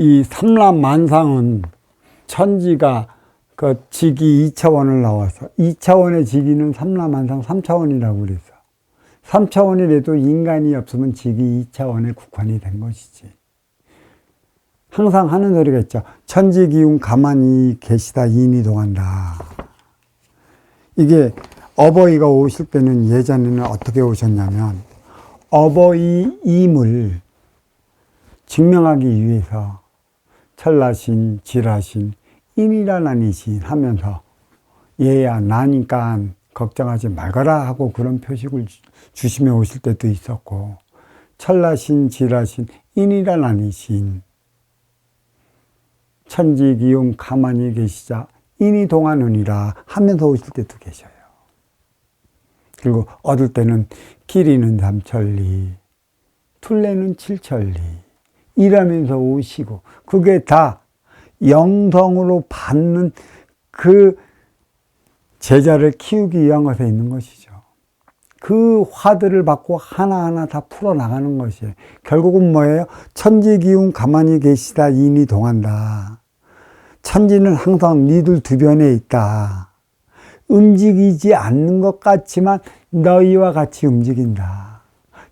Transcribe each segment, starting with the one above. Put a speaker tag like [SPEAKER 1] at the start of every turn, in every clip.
[SPEAKER 1] 이 삼라만상은 천지가 그 직이 2차원을 나와서 2차원의 직위는 삼라만상 3차원이라고 그랬어. 3차원이라도 인간이 없으면 직이 2차원에 국한이 된 것이지. 항상 하는 소리가 있죠. 천지기운 가만히 계시다 인이 동한다. 이게 어버이가 오실 때는 예전에는 어떻게 오셨냐면 어버이임을 증명하기 위해서 천라신, 지라신, 인이라나니신 하면서 얘야 나니까 걱정하지 말거라 하고 그런 표식을 주시며 오실 때도 있었고, 천라신, 지라신, 인이라나니신 천지기용 가만히 계시자 인이 동하느니라 하면서 오실 때도 계셔요. 그리고 얻을 때는 길이는 3천리, 둘레는 7천리 이러면서 오시고, 그게 다 영성으로 받는 그 제자를 키우기 위한 것에 있는 것이죠. 그 화두를 받고 하나하나 다 풀어나가는 것이에요. 결국은 뭐예요? 천지기운 가만히 계시다 인이 동한다. 천지는 항상 니들 주변에 있다. 움직이지 않는 것 같지만 너희와 같이 움직인다.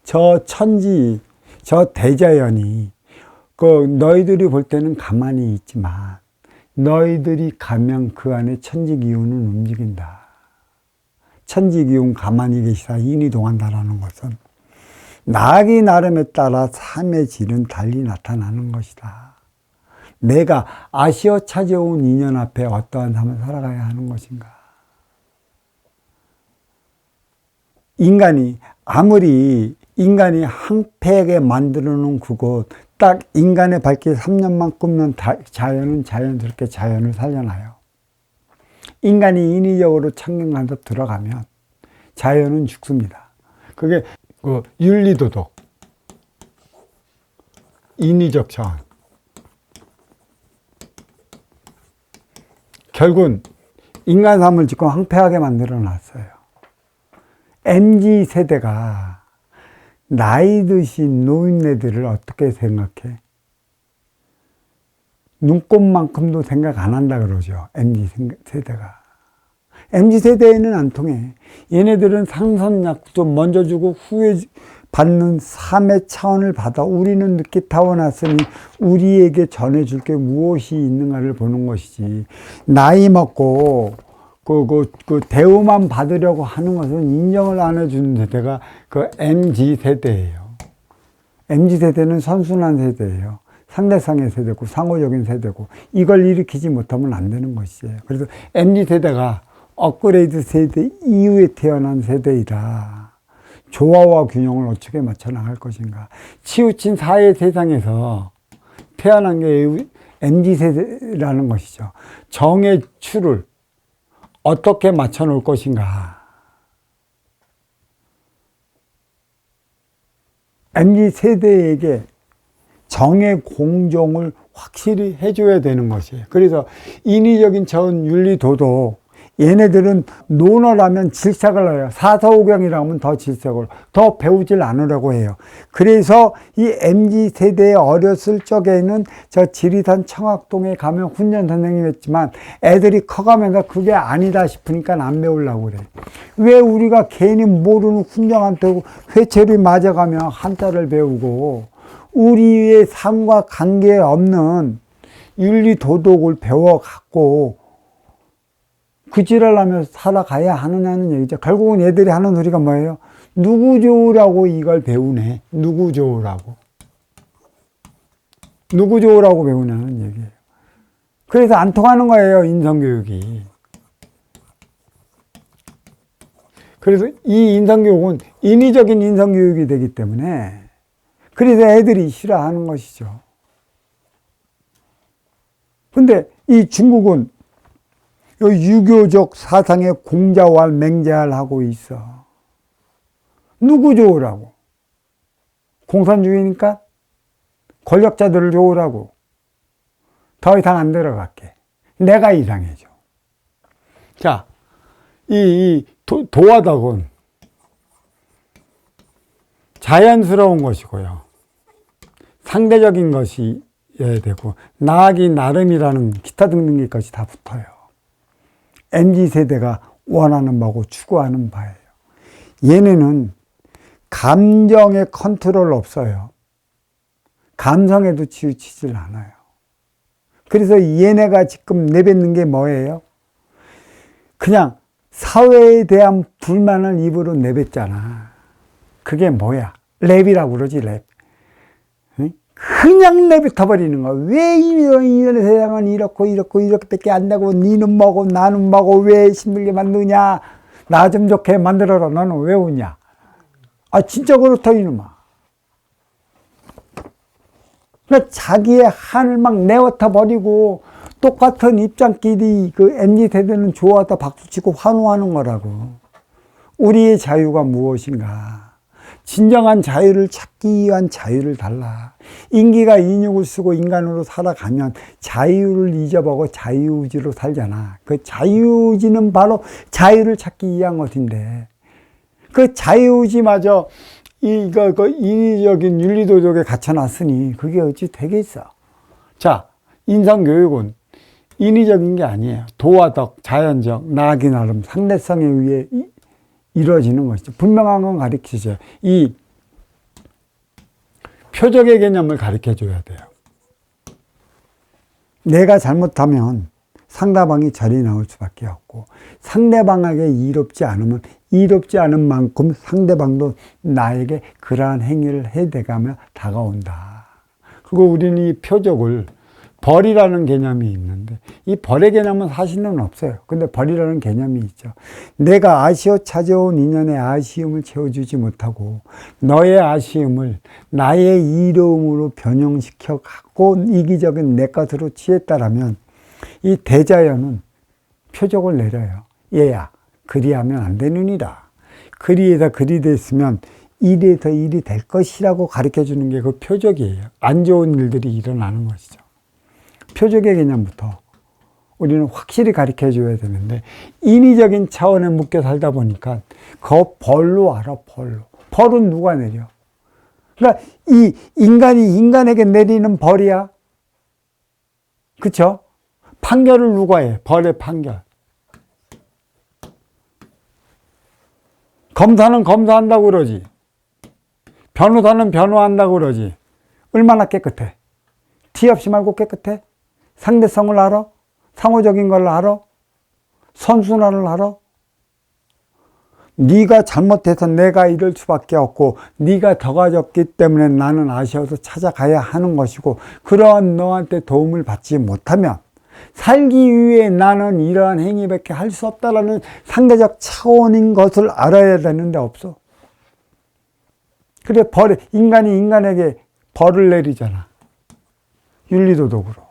[SPEAKER 1] 저 천지, 저 대자연이 너희들이 볼 때는 가만히 있지만 너희들이 가면 그 안에 천지기운은 움직인다. 천지기운 가만히 계시다 인이 동한다라는 것은 나기 나름에 따라 삶의 질은 달리 나타나는 것이다. 내가 아쉬워 찾아온 인연 앞에 어떠한 삶을 살아가야 하는 것인가. 아무리 인간이 항폐하게 만들어 놓은 그곳, 딱 인간의 발길 3년만 굽는 자연은 자연스럽게 자연을 살려놔요. 인간이 인위적으로 창경 간섭 들어가면 자연은 죽습니다. 그게 윤리도덕, 인위적 차원. 결국은 인간 삶을 지금 황폐하게 만들어 놨어요. MZ세대가 나이 드신 노인네들을 어떻게 생각해? 눈곱만큼도 생각 안 한다 그러죠. MZ세대가. MZ세대에는 안 통해. 얘네들은 상선약도 먼저 주고 후에 받는 삶의 차원을 받아 우리는 늦게 타고났으니 우리에게 전해줄 게 무엇이 있는가를 보는 것이지. 나이 먹고 대우만 받으려고 하는 것은 인정을 안 해주는 세대가 MZ세대예요. MZ세대는 선순환 세대예요. 상대상의 세대고 상호적인 세대고 이걸 일으키지 못하면 안 되는 것이에요. 그래서 MZ세대가 업그레이드 세대 이후에 태어난 세대이다. 조화와 균형을 어떻게 맞춰 나갈 것인가. 치우친 사회 세상에서 태어난 게 MZ세대라는 것이죠. 정의 추를 어떻게 맞춰 놓을 것인가. MZ세대에게 정의 공정을 확실히 해줘야 되는 것이에요. 그래서 인위적인 전 윤리 도덕, 얘네들은 논어라면 질색을 해요. 사서오경이라고 하면 더 질색을, 더 배우질 않으려고 해요. 그래서 이 MZ세대에 어렸을 적에는 저 지리산 청학동에 가면 훈련 선생님 했지만 애들이 커가면서 그게 아니다 싶으니까 안 배우려고 그래. 왜 우리가 괜히 모르는 훈장한테 회초리 맞아가며 한자를 배우고 우리의 삶과 관계없는 윤리 도덕을 배워갖고 그 지랄 하면서 살아가야 하느냐는 얘기죠. 결국은 얘들이 하는 소리가 뭐예요? 누구 좋으라고 이걸 배우네. 누구 좋으라고. 누구 좋으라고 배우냐는 얘기예요. 그래서 안 통하는 거예요, 인성교육이. 그래서 이 인성교육은 인위적인 인성교육이 되기 때문에 그래서 애들이 싫어하는 것이죠. 근데 이 중국은 유교적 사상의 공자왈 맹자를 하고 있어. 누구 좋으라고? 공산주의니까 권력자들을 좋으라고. 더 이상 안 들어갈게. 내가 이상해져. 자, 도화덕은 자연스러운 것이고요. 상대적인 것이 되고, 나아기 나름이라는 기타 등등 것이 다 붙어요. MZ세대가 원하는 바고 추구하는 바예요. 얘네는 감정의 컨트롤 없어요. 감성에도 치우치질 않아요. 그래서 얘네가 지금 내뱉는 게 뭐예요? 그냥 사회에 대한 불만을 입으로 내뱉잖아. 그게 뭐야? 랩이라고 그러지, 랩. 그냥 내뱉어버리는 거야. 왜 이런 세상은 이렇고 이렇게밖에 안 되고, 니는 뭐고 나는 뭐고 왜 힘들게 만드냐? 나 좀 좋게 만들어라. 너는 왜 웃냐? 아, 진짜 그렇다, 이놈아. 그러니까 자기의 한을 막 내어타 버리고, 똑같은 입장끼리 그 MZ세대는 좋아하다 박수치고 환호하는 거라고. 우리의 자유가 무엇인가? 진정한 자유를 찾기 위한 자유를 달라. 인기가 인육을 쓰고 인간으로 살아가면 자유를 잊어버리고 자유의지로 살잖아. 그 자유의지는 바로 자유를 찾기 위한 것인데, 그 자유의지마저 인위적인 윤리도덕에 갇혀놨으니 그게 어찌 되겠어. 자, 인성교육은 인위적인 게 아니에요. 도화적, 자연적, 나아기 나름, 상대성에 의해 이루어지는 것이죠. 분명한 건 가르치죠. 이 표적의 개념을 가르쳐 줘야 돼요. 내가 잘못하면 상대방이 절이 나올 수밖에 없고, 상대방에게 이롭지 않으면 이롭지 않은 만큼 상대방도 나에게 그러한 행위를 해대가며 다가온다. 그리고 우리는 이 표적을 벌이라는 개념이 있는데, 이 벌의 개념은 사실은 없어요. 근데 벌이라는 개념이 있죠. 내가 아쉬워 찾아온 인연의 아쉬움을 채워주지 못하고 너의 아쉬움을 나의 이로움으로 변형시켜 갖고 이기적인 내 것으로 취했다라면, 이 대자연은 표적을 내려요. 얘야, 그리하면 안 되느니라. 그리에다 그리 됐으면 일에서 일이 될 것이라고 가르쳐 주는 게 그 표적이에요. 안 좋은 일들이 일어나는 것이죠. 표적의 개념부터 우리는 확실히 가르쳐 줘야 되는데, 인위적인 차원에 묶여 살다 보니까 그 벌로 알아, 벌로. 벌은 누가 내려? 그러니까 이 인간이 인간에게 내리는 벌이야. 그쵸? 판결을 누가 해? 벌의 판결. 검사는 검사한다고 그러지. 변호사는 변호한다고 그러지. 얼마나 깨끗해? 티 없이 말고 깨끗해? 상대성을 알아? 상호적인 걸 알아? 선순환을 알아? 네가 잘못해서 내가 이럴 수밖에 없고, 네가 더 가졌기 때문에 나는 아쉬워서 찾아가야 하는 것이고, 그러한 너한테 도움을 받지 못하면 살기 위해 나는 이러한 행위밖에 할 수 없다라는 상대적 차원인 것을 알아야 되는데 없어. 그래, 인간이 인간에게 벌을 내리잖아. 윤리도덕으로.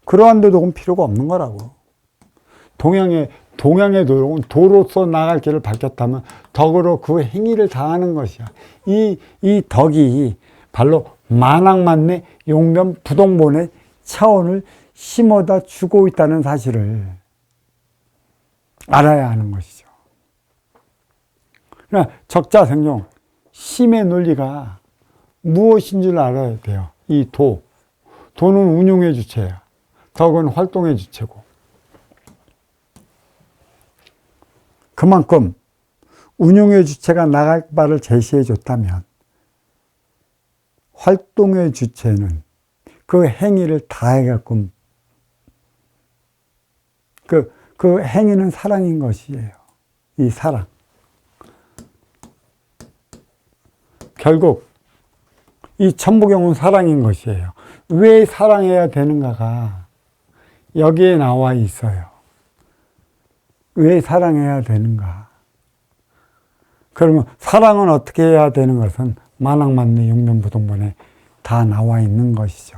[SPEAKER 1] 그러한 도덕은 필요가 없는 거라고. 동양의 도덕은 도로서 나갈 길을 밝혔다면 덕으로 그 행위를 다하는 것이야. 이 덕이 바로 만악만내 용변 부동본의 차원을 심어다 주고 있다는 사실을 알아야 하는 것이죠. 그러니까 적자생존, 심의 논리가 무엇인 줄 알아야 돼요. 이 도는 운용의 주체야. 덕은 활동의 주체고. 그만큼 운용의 주체가 나갈 바를 제시해 줬다면, 활동의 주체는 그 행위를 다 해갖고, 그 행위는 사랑인 것이에요. 이 사랑. 결국 이 천부경은 사랑인 것이에요. 왜 사랑해야 되는가가 여기에 나와 있어요. 왜 사랑해야 되는가? 그러면 사랑은 어떻게 해야 되는 것은 만악만내 용변부동본에 다 나와 있는 것이죠.